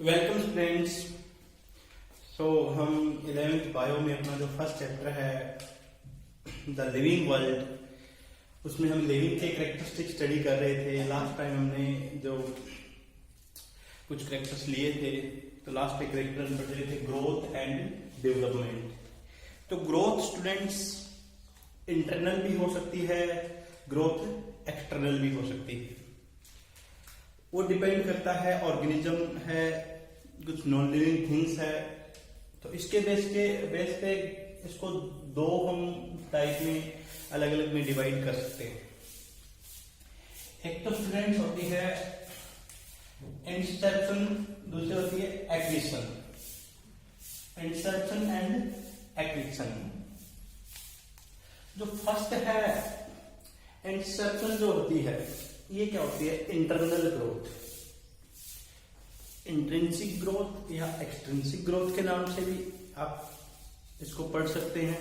Welcome students. सो हम 11th bio में अपना जो फर्स्ट चैप्टर है द लिविंग वर्ल्ड, उसमें हम लिविंग के कैरेक्टरिस्टिक स्टडी कर रहे थे। लास्ट टाइम हमने जो कुछ कैरेक्टर्स लिए थे, तो लास्ट के कैरेक्टर हम पढ़ रहे थे ग्रोथ एंड डेवलपमेंट। तो ग्रोथ स्टूडेंट्स इंटरनल भी हो सकती है, ग्रोथ एक्सटर्नल भी हो सकती है। वो डिपेंड करता है, ऑर्गेनिज्म है, कुछ नॉन लिविंग थिंग्स है। तो इसके बेस पे इसको दो हम टाइप में अलग अलग में डिवाइड कर सकते हैं। एक तो स्टूडेंट्स होती है इंसेप्शन, दूसरी होती है एक्विजिशन। Inception and acquisition. जो फर्स्ट है इंसेप्शन जो होती है, ये क्या होती है? Internal growth. इंट्रिंसिक ग्रोथ या एक्सट्रिंसिक ग्रोथ के नाम से भी आप इसको पढ़ सकते हैं।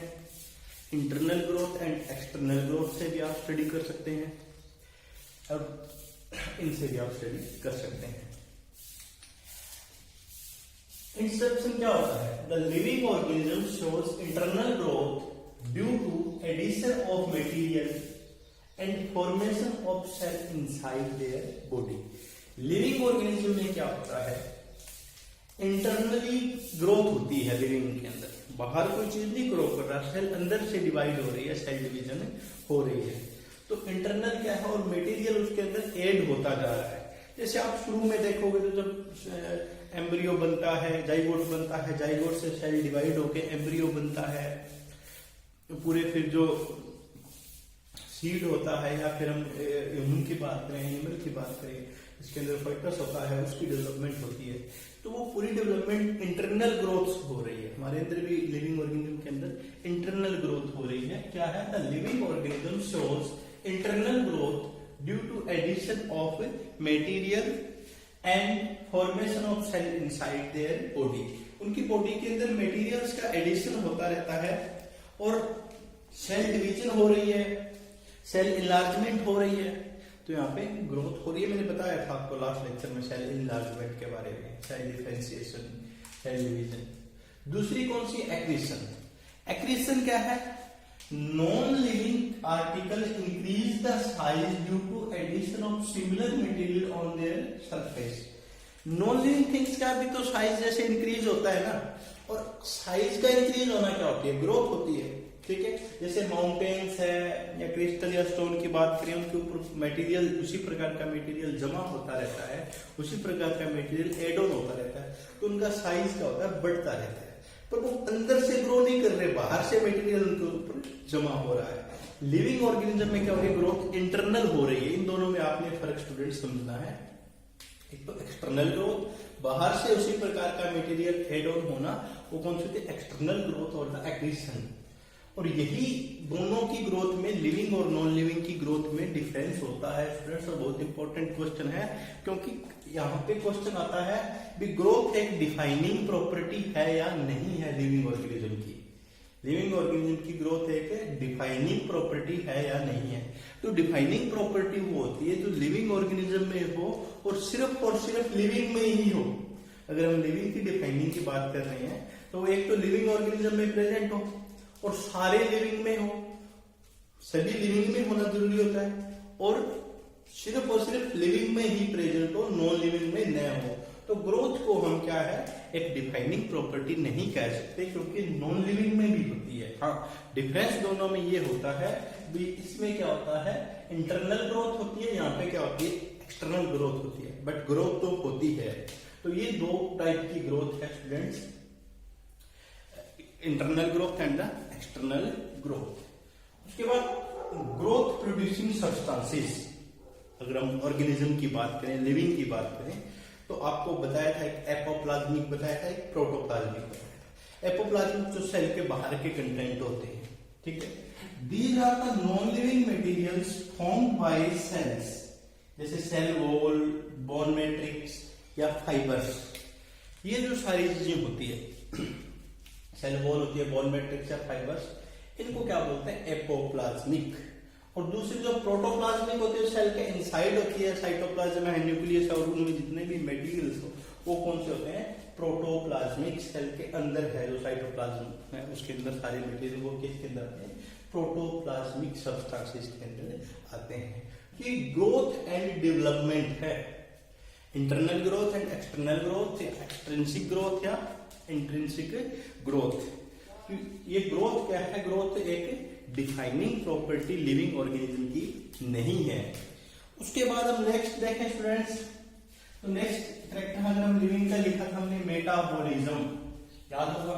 Internal growth and external growth से भी आप स्टडी कर सकते हैं, और इनसे भी आप स्टडी कर सकते हैं। इंसेप्शन क्या होता है? The living organism shows internal growth due to addition of material and formation of cell inside their body. Living organism में क्या होता है? इंटरनली ग्रोथ होती है लिविंग के अंदर, बाहर कोई चीज नहीं ग्रो कर रहा, सेल अंदर से डिवाइड हो रही है, सेल डिवीजन हो रही है। तो इंटरनल क्या है? और मटेरियल उसके अंदर ऐड होता जा रहा है। जैसे आप शुरू में देखोगे तो जब एम्ब्रियो बनता है, जाइगोट बनता है, जाइगोट से सेल डिवाइड होकर एम्ब्रियो बनता है, पूरे फिर जो सीड होता है, या फिर हम ह्यूमन की बात करें, एनिमल की बात करें, इसके अंदर फीटस होता है, उसकी डेवलपमेंट होती है। तो वो पूरी डेवलपमेंट इंटरनल ग्रोथ हो रही है। हमारे अंदर भी लिविंग ऑर्गेनिज्म के अंदर इंटरनल ग्रोथ हो रही है। क्या है? The living organism shows internal growth due to addition of material and formation of cell inside their body. उनकी बॉडी के अंदर मटेरियल्स का एडिशन होता रहता है, और सेल डिवीजन हो रही है, सेल इनलार्जमेंट हो रही है। तो यहाँ पे ग्रोथ हो रही है। मैंने बताया था आपको लास्ट लेक्चर में सेल इनलार्जमेंट के बारे में, सेल डिफरेंशिएशन, सेल डिवीजन। दूसरी कौन सी? एक्विजिशन। एक्विजिशन क्या है? Non living article increase the size due to addition of similar material on their surface. Non living things का भी तो साइज जैसे इंक्रीज होता है ना, और साइज का इंक्रीज होना क्या होती है? ग्रोथ होती है। ठीक है, जैसे माउंटेन्स है या क्रिस्टल या स्टोन की बात करें, उनके ऊपर मटेरियल, उसी प्रकार का मटेरियल जमा होता रहता है, उसी प्रकार का मटेरियल एड ऑन होता रहता है, तो उनका साइज क्या होता है? बढ़ता रहता है। पर वो अंदर से ग्रो नहीं कर रहे, बाहर से मटेरियल उनके ऊपर जमा हो रहा है। लिविंग ऑर्गेनिज्म में क्या हो रही है? ग्रोथ इंटरनल हो रही है। इन दोनों में आपने फर्क स्टूडेंट समझना है। एक तो एक्सटर्नल ग्रोथ, बाहर से उसी प्रकार का मटेरियल एड ऑन होना, वो कौन सी होती है? एक्सटर्नल ग्रोथ और द एक्विजिशन। और यही दोनों की ग्रोथ में, लिविंग और नॉन लिविंग की ग्रोथ में डिफरेंस होता है स्टूडेंट्स। और बहुत इंपॉर्टेंट क्वेश्चन है, क्योंकि यहाँ पे क्वेश्चन आता है भी ग्रोथ एक डिफाइनिंग प्रॉपर्टी है या नहीं है लिविंग ऑर्गेनिज्म की। लिविंग ऑर्गेनिज्म की ग्रोथ एक डिफाइनिंग प्रॉपर्टी है या नहीं है? तो डिफाइनिंग प्रॉपर्टी वो होती है जो लिविंग ऑर्गेनिज्म में हो, और सिर्फ लिविंग में ही हो। अगर हम लिविंग की डिफाइनिंग की बात कर रहे हैं, तो एक तो लिविंग ऑर्गेनिज्म में प्रेजेंट हो, और सारे लिविंग में हो, सभी लिविंग में होना जरूरी होता है, और सिर्फ लिविंग में ही प्रेजेंट हो, नॉन लिविंग में न हो। तो ग्रोथ को हम क्या है? एक डिफाइनिंग प्रॉपर्टी नहीं कह सकते, क्योंकि नॉन लिविंग में भी होती है। हाँ, डिफरेंस दोनों में ये होता है भी, इसमें क्या होता है? इंटरनल ग्रोथ होती है, यहाँ पे क्या होती है? एक्सटर्नल ग्रोथ होती है, बट ग्रोथ तो होती है। तो ये दो टाइप की ग्रोथ है students, internal growth and the external growth. उसके बाद ग्रोथ प्रोड्यूसिंग सब्सटेंसेस। अगर हम ऑर्गेनिज्म की बात करें, लिविंग की बात करें, तो आपको बताया था एक एपोप्लाज्मिक बताया था, एक प्रोटोप्लाज्मिक बताया था। एपोप्लाज्मिक जो सेल के बाहर के कंटेंट होते हैं, ठीक है। These are the non living materials formed by cells, जैसे सेल वॉल, बोन मैट्रिक्स या फाइबर्स। ये जो सारी चीजें होती है, सेल वॉल होती है, बोन मैट्रिक्स या फाइबर्स, इनको क्या बोलते हैं? एपोप्लाज्मिक। और दूसरी जो प्रोटोप्लाज्मिक होती है सेल के इनसाइड होती है, साइटोप्लाज्म है, न्यूक्लियस है, और उनमें जितने भी मटेरियल्स हो वो कौन से होते हैं, प्रोटोप्लाज्मिक। सेल के अंदर है जो साइटोप्लाज्म है उसके अंदर सारे मटेरियल वो किसके अंदर आते हैं, प्रोटोप्लाज्मिक सब्सटेंसेस के अंदर आते हैं। कि ग्रोथ एंड डेवलपमेंट है, internal growth and external growth, या एक्सट्रिंसिक ग्रोथ या इंट्रिंसिक ग्रोथ। ये ग्रोथ क्या है, ग्रोथ एक डिफाइनिंग प्रॉपर्टी लिविंग ऑर्गेनिज्म की नहीं है। उसके बाद हम नेक्स्ट देखें स्टूडेंट्स, तो नेक्स्ट करेक्टर अगर हम लिविंग का लिखा था हमने मेटाबॉलिज्म, याद होगा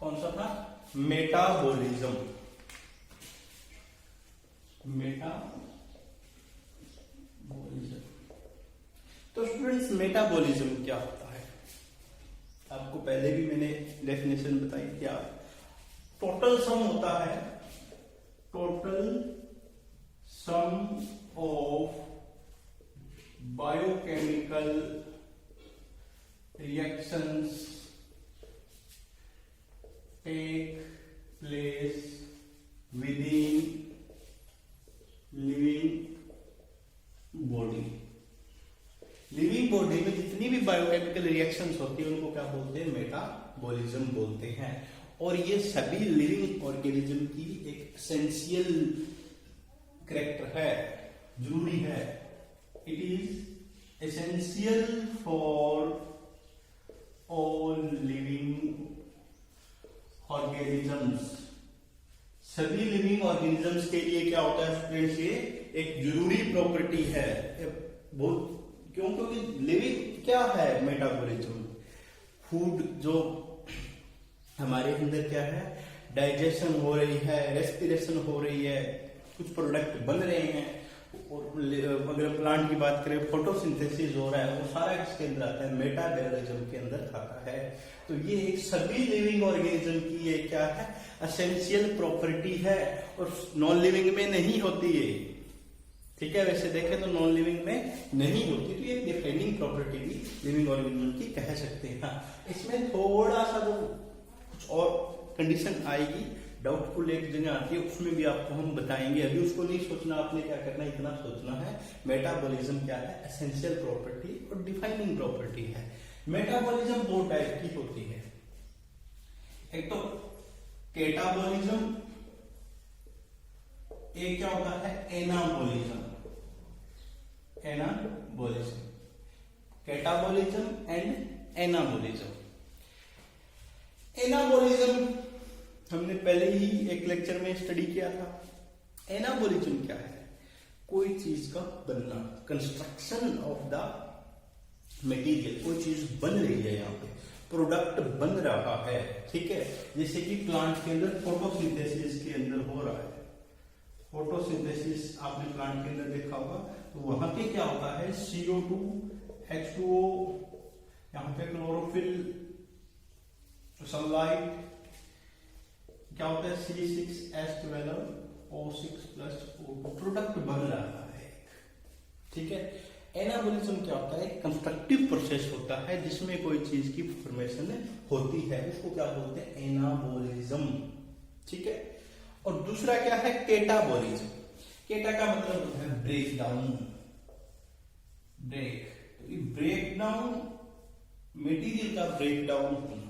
कौन सा था, मेटाबॉलिज्म। तो स्टूडेंट्स मेटाबॉलिज्म क्या होता है, आपको पहले भी मैंने डेफिनेशन बताई, क्या टोटल सम होता है, total sum of biochemical reactions take place within living body. Living body में जितनी भी बायोकेमिकल रिएक्शंस होती है उनको क्या बोलते हैं, मेटाबॉलिज्म बोलते हैं। और ये सभी लिविंग ऑर्गेनिज्म की एक एसेंशियल कैरेक्टर है, जरूरी है। It is essential for all living organisms. सभी लिविंग ऑर्गेनिजम्स के लिए क्या होता है स्टूडेंट्स, ये एक जरूरी प्रॉपर्टी है। बहुत क्यों, क्योंकि लिविंग क्या है, मेटाबॉलिज्म, फूड जो हमारे अंदर क्या है, डाइजेशन हो रही है, रेस्पिरेशन हो रही है, कुछ प्रोडक्ट बन रहे हैं। और अगर प्लांट की बात करें, फोटोसिंथेसिस हो रहा है, वो सारा किसके अंदर आता है, मेटाबॉलिज्म के अंदर आता है। तो ये एक सभी लिविंग ऑर्गेनिज्म की ये क्या है, एसेंशियल प्रॉपर्टी है, और नॉन लिविंग में नहीं होती है। ठीक है, वैसे देखें तो नॉन लिविंग में नहीं होती, तो ये डिफाइनिंग प्रॉपर्टी भी लिविंग ऑर्गेनिज्म की कह सकते हैं। हाँ, इसमें थोड़ा सा जो कुछ और कंडीशन आएगी, डाउटफुल एक जगह आती है, उसमें भी आपको हम बताएंगे। अभी उसको नहीं सोचना, आपने क्या करना है, इतना सोचना है मेटाबॉलिज्म क्या है, एसेंशियल प्रॉपर्टी और डिफाइनिंग प्रॉपर्टी है। मेटाबॉलिज्म दो टाइप की होती है, एक तो कैटाबॉलिज्म, एक क्या होता है, anabolism. Anabolism, catabolism and anabolism. Anabolism हमने पहले ही एक लेक्चर में स्टडी किया था। एनाबॉलिज्म क्या है, कोई चीज का बनना, कंस्ट्रक्शन ऑफ द मटेरियल, कोई चीज बन रही है, यहाँ पे प्रोडक्ट बन रहा है। ठीक है, जैसे कि प्लांट के अंदर फोटोसिंथेसिस के अंदर हो रहा है, फोटोसिंथेसिस आपने प्लांट के अंदर देखा होगा, तो वहां पे क्या होता है, CO2 H2O, यहाँ पे क्लोरोफिल, सनलाइट, क्या होता है C6H12O6+O2, प्रोडक्ट बन रहा है। ठीक है, एनाबॉलिज्म क्या होता है, कंस्ट्रक्टिव प्रोसेस होता है जिसमें कोई चीज की फॉर्मेशन होती है, उसको क्या बोलते हैं, एनाबॉलिज्म। ठीक है, और दूसरा क्या है, कैटाबॉलिज्म। कैटा का मतलब होता है ब्रेक डाउन, ब्रेक, तो ब्रेक डाउन, मटेरियल का ब्रेक डाउन होना।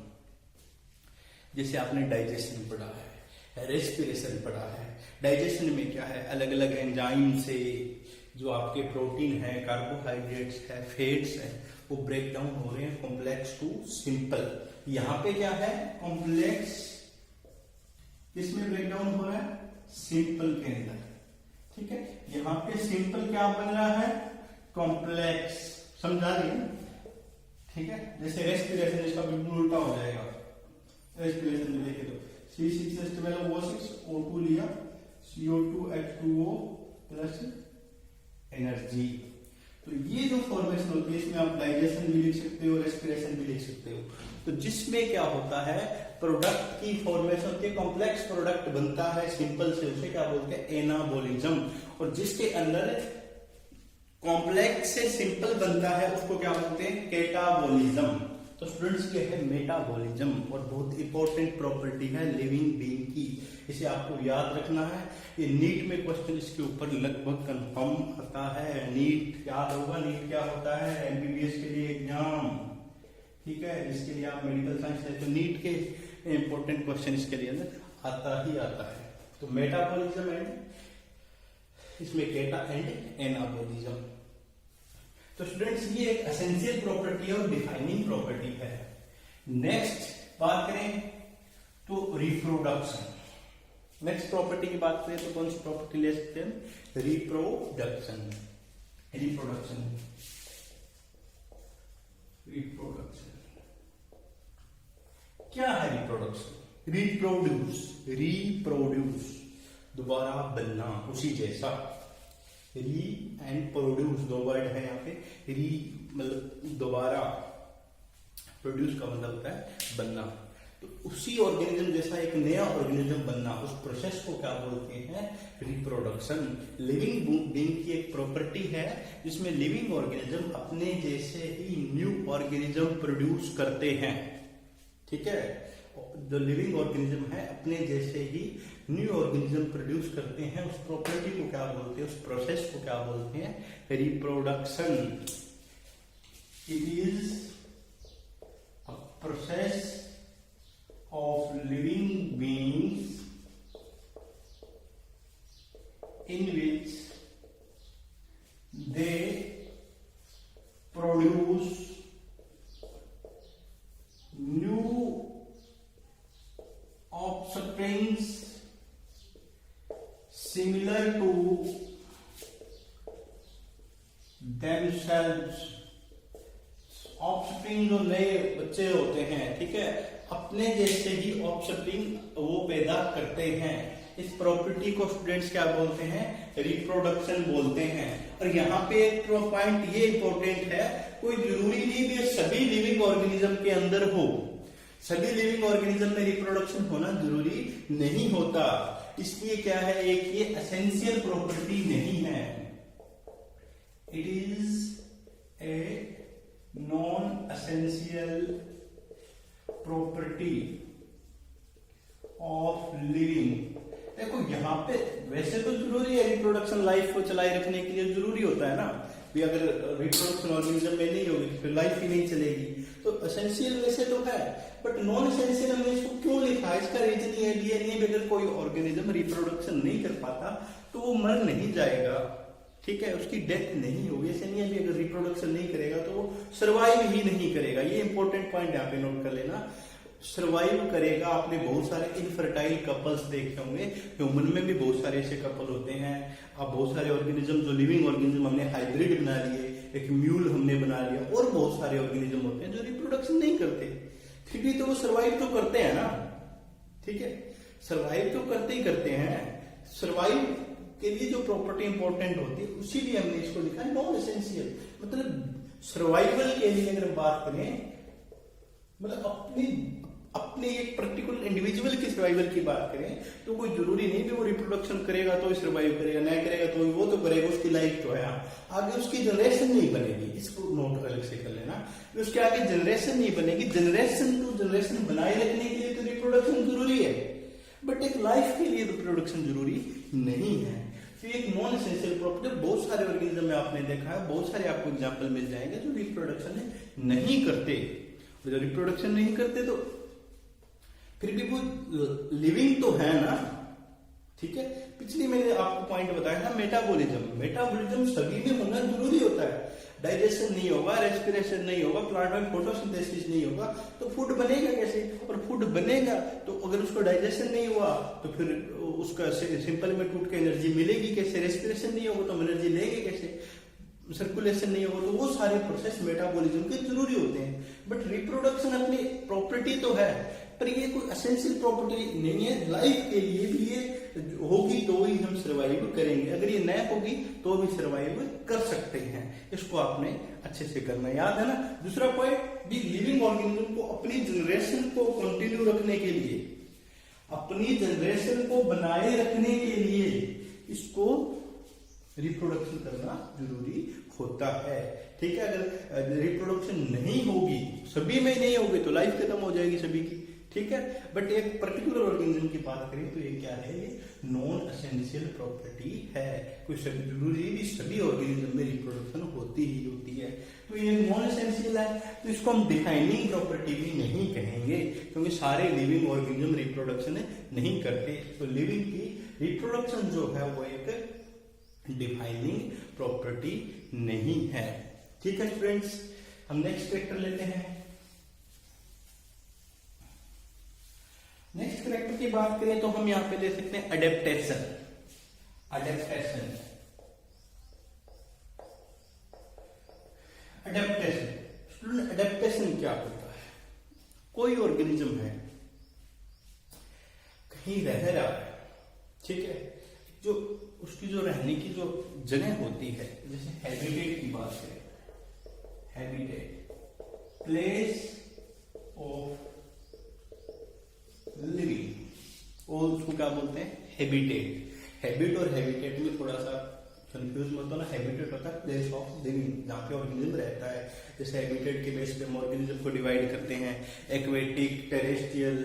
जैसे आपने डाइजेशन पढ़ा है, रेस्पिरेशन पढ़ा है। डाइजेशन में क्या है, अलग अलग एंजाइम से जो आपके प्रोटीन है, कार्बोहाइड्रेट्स है, फैट्स है, वो ब्रेक डाउन हो रहे हैं कॉम्प्लेक्स टू सिंपल। यहाँ पे क्या है, कॉम्प्लेक्स, इसमें ब्रेक डाउन हो रहा है सिंपल के अंदर। ठीक है, यहाँ पे सिंपल क्या बन रहा है, कॉम्प्लेक्स। समझा रही, ठीक है, जैसे रेस्पिरेशन, इसका बिल्कुल उल्टा हो जाएगा। रेस्पिरेशन में देखे तो C6H12O6, O2 लिया, CO2H2O प्लस एनर्जी। तो ये जो फॉर्मेशन होती है, इसमें आप डाइजेशन भी लिख सकते हो, रेस्पिरेशन भी लिख सकते हो। तो जिसमें क्या होता है, प्रोडक्ट की फॉर्मेशन होती है, कॉम्प्लेक्स प्रोडक्ट बनता है सिंपल से, उसे क्या बोलते हैं, एनाबॉलिज्म। और जिसके अंदर कॉम्प्लेक्स से सिंपल बनता है उसको क्या बोलते हैं, कैटाबॉलिज्म। तो स्टूडेंट्स ये है मेटाबॉलिज्म और बहुत इंपॉर्टेंट प्रॉपर्टी है लिविंग बीइंग की। इसे आपको याद रखना है। ये नीट में क्वेश्चन इसके ऊपर लगभग कंफर्म आता है। नीट याद होगा, नीट क्या होता है, एमबीबीएस के लिए एग्जाम, ठीक है, इसके लिए आप मेडिकल साइंस है तो नीट के इंपॉर्टेंट क्वेश्चन इसके लिए आता ही आता है। तो मेटाबॉलिज्म एंड इसमें केटा एंड एनाबॉलिज्म। तो स्टूडेंट्स ये एक एसेंशियल प्रॉपर्टी और डिफाइनिंग प्रॉपर्टी है। नेक्स्ट बात करें तो रिप्रोडक्शन। नेक्स्ट प्रॉपर्टी की बात करें तो कौन सी प्रॉपर्टी ले सकते हैं, रिप्रोडक्शन। रिप्रोडक्शन रिप्रोडक्शन क्या है रिप्रोडक्शन? रिप्रोड्यूस दोबारा बनना, उसी जैसा। री एंड प्रोड्यूस दो वर्ड है यहाँ पे। री मतलब दोबारा, प्रोड्यूस का मतलब होता है बनना। तो उसी ऑर्गेनिज्म जैसा एक नया ऑर्गेनिज्म बनना, उस प्रोसेस को क्या बोलते हैं, रिप्रोडक्शन। लिविंग बीइंग की एक प्रॉपर्टी है जिसमें लिविंग ऑर्गेनिज्म अपने जैसे ही न्यू ऑर्गेनिज्म प्रोड्यूस करते हैं, ठीक है। जो लिविंग ऑर्गेनिज्म है अपने जैसे ही न्यू ऑर्गेनिज्म प्रोड्यूस करते हैं, उस प्रॉपर्टी को क्या बोलते हैं, उस प्रोसेस को क्या बोलते हैं, reproduction. It is a process of living beings in which they produce new offsprings similar to themselves। Offspring जो नए बच्चे होते हैं, ठीक है, अपने जैसे ही ऑफस्प्रिंग वो पैदा करते हैं। इस प्रॉपर्टी को स्टूडेंट्स क्या बोलते हैं, रिप्रोडक्शन बोलते हैं। और यहाँ पे एक पॉइंट ये इंपॉर्टेंट है, कोई जरूरी नहीं कि सभी लिविंग ऑर्गेनिज्म के अंदर हो। सभी लिविंग ऑर्गेनिज्म में रिप्रोडक्शन होना जरूरी नहीं होता। इसलिए क्या है, एक ये एसेंशियल प्रॉपर्टी नहीं है। It is a non essential property of living. देखो यहाँ पे वैसे तो जरूरी है रिप्रोडक्शन, लाइफ को चलाए रखने के लिए जरूरी होता है ना भी। अगर रिप्रोडक्शन ऑर्गेनिज्म में नहीं होगी तो फिर लाइफ ही नहीं चलेगी। तो एसेंशियल वैसे तो है, बट नॉन एसेंशियल हमने इसको क्यों लिखा है, इसका रीजन ये नहीं है अगर कोई ऑर्गेनिज्म रिप्रोडक्शन नहीं कर पाता तो वो मर नहीं जाएगा, ठीक है, उसकी डेथ नहीं होगी। ऐसे नहीं है कि अगर रिप्रोडक्शन नहीं करेगा तो वो सर्वाइव ही नहीं करेगा। ये इंपॉर्टेंट पॉइंट यहाँ पे नोट कर लेना, सर्वाइव करेगा। आपने बहुत सारे इनफर्टाइल कपल्स देखे होंगे, ह्यूमन में भी बहुत सारे ऐसे कपल होते हैं। अब बहुत सारे ऑर्गेनिज्म जो लिविंग ऑर्गेनिज्म हमने हाइब्रिड बना लिए, एक म्यूल हमने बना लिया, और बहुत सारे ऑर्गेनिज्म होते हैं जो रिप्रोडक्शन नहीं करते, फिर भी तो वो सर्वाइव तो करते हैं ना, ठीक है, सर्वाइव तो करते ही करते हैं। सर्वाइव के लिए जो प्रॉपर्टी इंपॉर्टेंट होती है उसी लिए हमने इसको लिखा है नॉन एसेंशियल। मतलब सर्वाइवल के लिए अगर बात करें, मतलब अपने एक पर्टिकुलर इंडिविजुअल की सर्वाइवल की बात करें तो कोई जरूरी नहीं कि वो रिप्रोडक्शन करेगा तो ही सर्वाइव करेगा, नहीं करेगा तो वो तो करेगा, उसकी लाइफ तो है, आगे उसकी जनरेशन नहीं बनेगी। इसको नोट अलग से कर लेना, उसके आगे जनरेशन नहीं बनेगी। जनरेशन टू जनरेशन बनाए रखने के लिए तो रिप्रोडक्शन जरूरी है, बट एक लाइफ के लिए रिप्रोडक्शन जरूरी नहीं है। तो एक नॉन एसेंशियल प्रॉपर्टी बहुत सारे ऑर्गेनिज्म में आपने देखा है, बहुत सारे आपको एग्जांपल मिल जाएंगे जो रिप्रोडक्शन नहीं करते। जो रिप्रोडक्शन नहीं करते तो फिर भी वो लिविंग तो है ना, ठीक है। पिछली मैंने आपको पॉइंट बताया था मेटाबॉलिज्म। मेटाबॉलिज्म सभी में होना जरूरी होता है। डाइजेशन नहीं होगा, रेस्पिरेशन नहीं होगा, प्लांट में फोटोसिंथेसिस नहीं होगा तो फूड बनेगा कैसे? और फूड बनेगा तो अगर उसको डाइजेशन नहीं हुआ तो फिर उसका सिंपल में टूट के एनर्जी मिलेगी कैसे? रेस्पिरेशन नहीं होगा तो एनर्जी लेंगे कैसे? सर्कुलेशन नहीं होगा, तो वो सारे प्रोसेस मेटाबॉलिज्म के जरूरी होते हैं। बट रिप्रोडक्शन अपनी प्रॉपर्टी तो है, पर ये कोई एसेंशियल प्रॉपर्टी नहीं है। लाइफ के लिए भी ये होगी तो ही हम सर्वाइव करेंगे, अगर ये न होगी तो भी सर्वाइव कर सकते हैं। इसको आपने अच्छे से करना याद है ना। दूसरा पॉइंट भी, लिविंग ऑर्गेनिज्म को अपनी जनरेशन को कंटिन्यू रखने के लिए, अपनी जनरेशन को बनाए रखने के लिए इसको रिप्रोडक्शन करना जरूरी होता है। ठीक है। अगर रिप्रोडक्शन नहीं होगी, सभी में नहीं होगी, तो लाइफ खत्म हो जाएगी सभी की, ठीक है। बट एक पर्टिकुलर ऑर्गेनिज्म की बात करें तो ये क्या है, ये नॉन एसेंशियल प्रॉपर्टी है। कोई जरूरी भी सभी ऑर्गेनिज्म में रिप्रोडक्शन होती ही होती है, तो ये नॉन एसेंशियल है, तो इसको हम डिफाइनिंग प्रॉपर्टी भी नहीं कहेंगे, क्योंकि सारे लिविंग ऑर्गेनिज्म रिप्रोडक्शन नहीं करते। तो लिविंग की रिप्रोडक्शन जो है वो एक डिफाइनिंग प्रॉपर्टी नहीं है, ठीक है फ्रेंड्स। हम नेक्स्ट कैरेक्टर लेते हैं। नेक्स्ट कैरेक्टर की बात करें तो हम यहां पे ले सकते हैं adaptation. Adaptation adaptation student, adaptation क्या होता है? कोई ऑर्गेनिज्म है, कहीं रह रहा है, ठीक है, जो उसकी जो रहने की जो जगह होती है, जैसे हैबिटेट की बात करें, हैबिटेट प्लेस ऑफ लिविंग, और उसको क्या बोलते हैं, हैबिटेट। हैबिट और हैबिटेट में थोड़ा सा कंफ्यूज मत होना। हैबिटेट होता है प्लेस ऑफ लिविंग, जहाँ पे ऑर्गेनिज्म रहता है। जैसे हैबिटेट के बेस पे हम ऑर्गेनिज्म को डिवाइड करते हैं, एक्वेटिक, टेरेस्ट्रियल,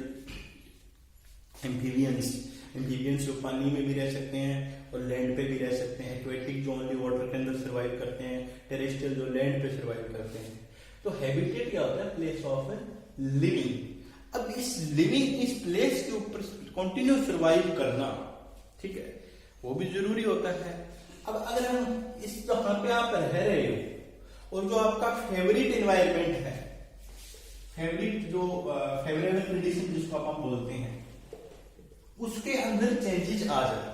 एम्फीबियंस। एम्फीबियंस जो पानी में भी रह सकते हैं और लैंड पे भी रह सकते हैं। एक्वेटिक जो ओनली वाटर के अंदर सर्वाइव करते हैं, टेरेस्ट्रियल जो लैंड पे सर्वाइव करते हैं। तो हैबिटेट क्या होता है, प्लेस ऑफ लिविंग। अब इस लिविंग, इस प्लेस के ऊपर कंटिन्यू सर्वाइव करना, ठीक है, वो भी जरूरी होता है। अब अगर हम इस जहां पे आप रह रहे हो और जो आपका फेवरेट एनवायरमेंट है, फेवरेट जो फेवरेबल कंडीशन जिसको आप बोलते हैं, उसके अंदर चेंजेस आ जाए,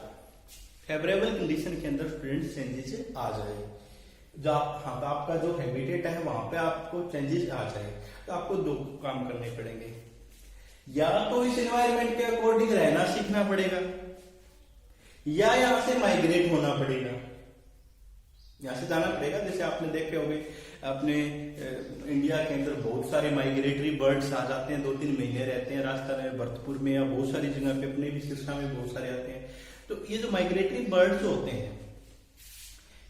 फेवरेबल कंडीशन के अंदर स्टूडेंट चेंजेस आ जाए, जो आपका जो हैबिटेट है वहां पे आपको चेंजेस आ जाए, तो आपको दो काम करने पड़ेंगे। या तो इस एनवायरमेंट के अकॉर्डिंग रहना सीखना पड़ेगा, या यहां से माइग्रेट होना पड़ेगा, यहां से जाना पड़ेगा। जैसे आपने देखे होंगे अपने इंडिया के अंदर बहुत सारे माइग्रेटरी बर्ड्स आ जाते हैं, 2-3 महीने रहते हैं राजस्थान में, भरतपुर में, या बहुत सारी जगह पे, अपने भी सिरसा में बहुत सारे आते हैं। तो ये जो माइग्रेटरी बर्ड्स होते हैं,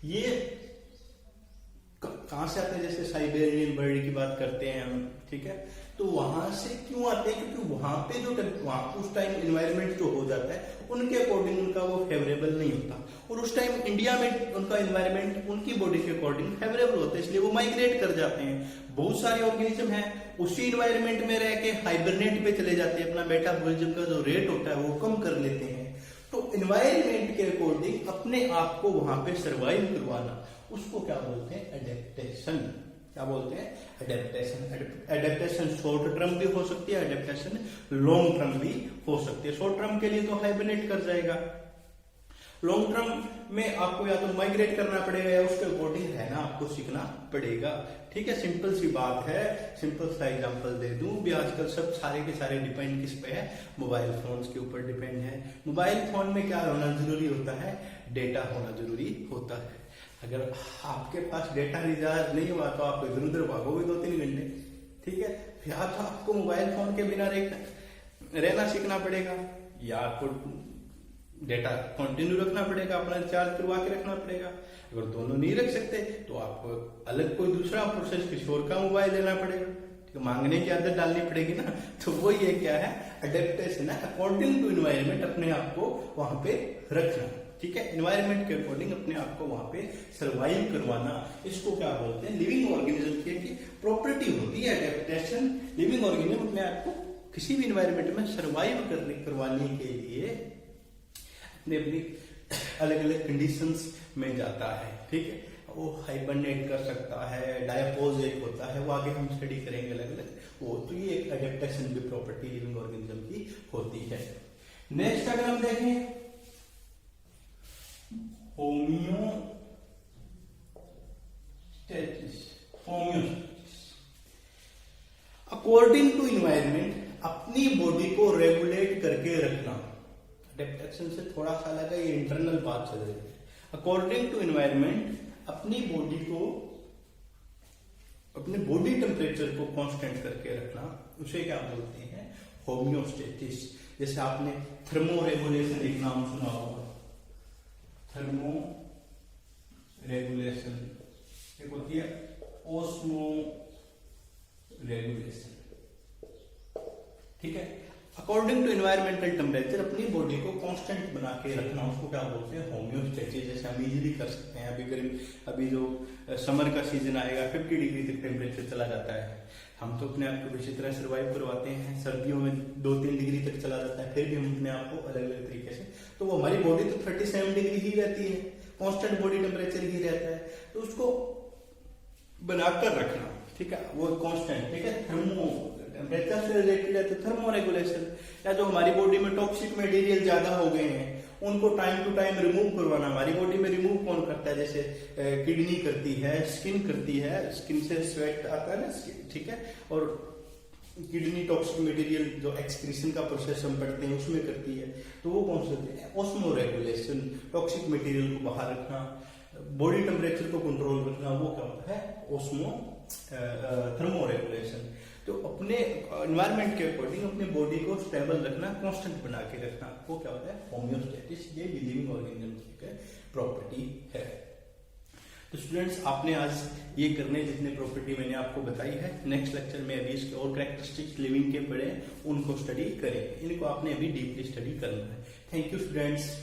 ये कहां से आते हैं? जैसे साइबेरियन बर्ड की बात करते हैं हम, ठीक है, तो वहां से क्यों आते हैं? क्योंकि वहां पे जो वहां उस टाइम एनवायरमेंट जो हो जाता है उनके अकॉर्डिंग उनका वो फेवरेबल नहीं होता, और उस टाइम इंडिया में उनका एनवायरमेंट उनकी बॉडी के अकॉर्डिंग फेवरेबल होता है, इसलिए वो माइग्रेट कर जाते हैं। बहुत सारे ऑर्गेनिज्म हैं उसी एनवायरमेंट में रह के हाइबरनेट पे चले जाते हैं, अपना मेटाबॉलिज्म का जो रेट होता है वो कम कर लेते हैं। तो एनवायरमेंट के अकॉर्डिंग अपने आप को वहां पे सर्वाइव करवाना, उसको क्या बोलते हैं? एडेप्टेशन। क्या बोलते हैं? एडेप्टेशन। एडेप्टेशन शॉर्ट टर्म भी हो सकती है, एडेप्टेशन लॉन्ग टर्म भी हो सकती है। शॉर्ट टर्म के लिए तो हाइबरनेट कर जाएगा, लॉन्ग टर्म में आपको या तो माइग्रेट करना पड़ेगा या उसके अकॉर्डिंग रहना आपको सीखना पड़ेगा, ठीक है। सिंपल सी बात है, सिंपल सा एग्जांपल दे दूं भी, आजकल सब सारे के सारे डिपेंड किस पे है? मोबाइल फोन्स के ऊपर डिपेंड है। मोबाइल फोन में क्या होना जरूरी होता है? डेटा होना जरूरी होता है। अगर आपके पास डेटा रिचार्ज नहीं हुआ तो आप इधर उधर भागोगे 2-3 घंटे, ठीक है। या तो आपको मोबाइल फोन के बिना रहना सीखना पड़ेगा, या आपको डेटा कंटिन्यू रखना पड़ेगा, अपना रिचार्ज करवा के रखना पड़ेगा। अगर दोनों नहीं रख सकते तो आपको अलग कोई दूसरा प्रोसेस किसी और का मोबाइल लेना पड़ेगा, ठीक है, मांगने की आदत डालनी पड़ेगी ना। तो वो ये क्या है? एडेप्टेशन है, अकॉर्डिंग टू एनवायरमेंट अपने आप को वहां पे रखना, ठीक है। एनवायरमेंट के अकॉर्डिंग अपने आप को वहां पे सर्वाइव करवाना, इसको क्या बोलते हैं? लिविंग ऑर्गेनिज्म की प्रॉपर्टी होती है एडेप्टेशन। लिविंग ऑर्गेनिज्म अपने आप को किसी भी एनवायरमेंट में सर्वाइव करवाने के लिए अपनी अपनी अलग अलग कंडीशंस में जाता है, ठीक है। वो हाइबरनेट कर सकता है, डायपोज एक होता है, वो आगे हम स्टडी करेंगे अलग अलग वो। तो ये एक एडेप्टेशन की प्रॉपर्टी लिविंग ऑर्गेनिज्म की होती है। नेक्स्ट अगर हम देखें होम्योस्टेसिस। अकॉर्डिंग टू इन्वायरमेंट अपनी बॉडी को रेगुलेट करके रखना। एडेप्टेशन से थोड़ा सा अलग है, ये इंटरनल बात चल रही है। अकॉर्डिंग टू इन्वायरमेंट अपनी बॉडी को, अपने बॉडी टेम्परेचर को कांस्टेंट करके रखना, उसे क्या बोलते हैं? होम्योस्टेसिस। जैसे आपने थर्मो रेगुलेशन एक नाम सुना होगा, थर्मो रेगुलेशन एक होती है ओस्मो रेगुलेशन। ठीक है, अकॉर्डिंग टू एनवायरमेंटल टेम्परेचर अपनी बॉडी को कांस्टेंट बना के रखना, उसको क्या बोलते हैं, होम्योस्टेसिस। जैसे हम इजीली कर सकते हैं, अभी जो समर का सीजन आएगा 50 डिग्री तक टेम्परेचर चला जाता है, हम तो अपने आप को किसी तरह सर्वाइव करवाते हैं। सर्दियों में 2-3 डिग्री तक चला जाता है, फिर भी हम अपने आप को अलग अलग तरीके से, तो वो हमारी बॉडी तो 37 डिग्री ही रहती है, कांस्टेंट बॉडी टेम्परेचर ही रहता है, तो उसको बनाकर रखना। ठीक है, वो कांस्टेंट। ठीक है, थर्मो टेम्परेचर से रिलेटेड है तो थर्मो रेगुलेशन, या जो हमारी बॉडी में टॉक्सिक मटेरियल ज्यादा हो गए हैं उनको टाइम टू टाइम रिमूव करवाना। हमारी बॉडी में रिमूव कौन करता है, जैसे किडनी करती है, स्किन करती है, स्किन से स्वेट आता है ना, ठीक है, और किडनी टॉक्सिक मटेरियल जो एक्सक्रीशन का प्रोसेस हम पढ़ते हैं उसमें करती है, तो वो कौन से होते हैं, ओस्मो रेगुलेशन। टॉक्सिक मटेरियल को बाहर रखना, बॉडी टेम्परेचर को कंट्रोल रखना, वो क्या होता है, ओस्मो थर्मो रेगुलेशन। तो अपने एनवायरनमेंट के अकॉर्डिंग अपने बॉडी को स्टेबल रखना, कांस्टेंट बना के रखना, वो क्या होता है, होम्योस्टेसिस। ये लिविंग ऑर्गेनिज्म की प्रॉपर्टी है। तो स्टूडेंट्स, आपने आज ये करने जितने प्रॉपर्टी मैंने आपको बताई है, नेक्स्ट लेक्चर में अभी इसके और कैरेक्टरिस्टिक्स लिविंग के पढ़े उनको स्टडी करें। इनको आपने अभी डीपली स्टडी करना है। Thank you students.